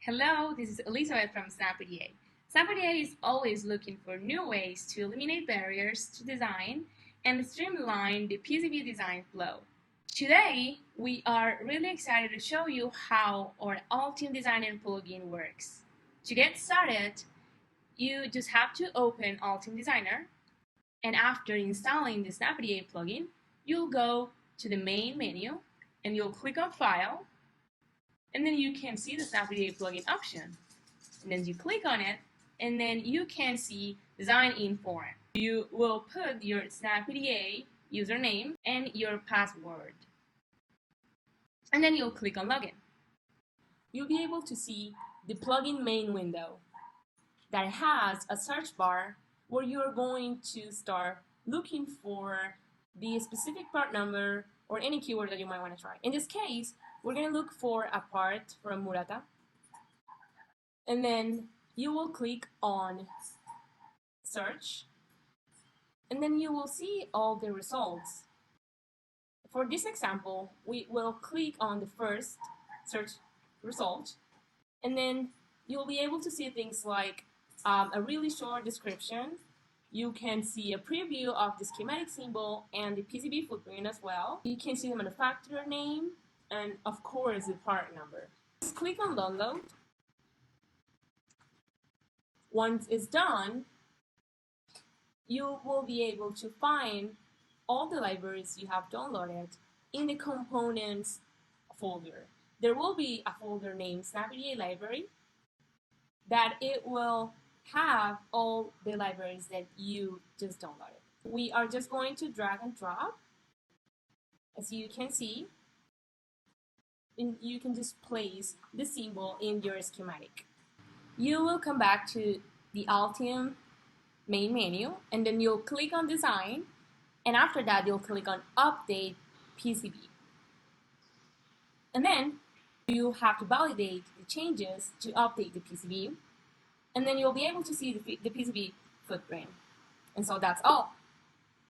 Hello, this is Elizabeth from SnapIDA. SnapIDA is always looking for new ways to eliminate barriers to design and streamline the PCB design flow. Today, we are really excited to show you how our Altium Designer plugin works. To get started, you just have to open Altium Designer, and after installing the SnapIDA plugin, you'll go to the main menu and you'll click on File, and then you can see the SnapIDA plugin option. And then you click on it, and then you can see Design in Form. You will put your SnapIDA username and your password. And then you'll click on Login. You'll be able to see the plugin main window that has a search bar where you're going to start looking for the specific part number or any keyword that you might want to try. In this case, we're going to look for a part from Murata, and then you will click on search, and then you will see all the results. For this example, we will click on the first search result, and then you'll be able to see things like a really short description. You can see a preview of the schematic symbol and the PCB footprint as well. You can see the manufacturer name and, of course, the part number. Just click on download. Once it's done, you will be able to find all the libraries you have downloaded in the components folder. There will be a folder named SnapIDA Library that it will have all the libraries that you just downloaded. We are just going to drag and drop. As you can see, and you can just place the symbol in your schematic. You will come back to the Altium main menu, and then you'll click on Design, and after that you'll click on Update PCB. And then you have to validate the changes to update the PCB, and then you'll be able to see the PCB footprint. And so that's all.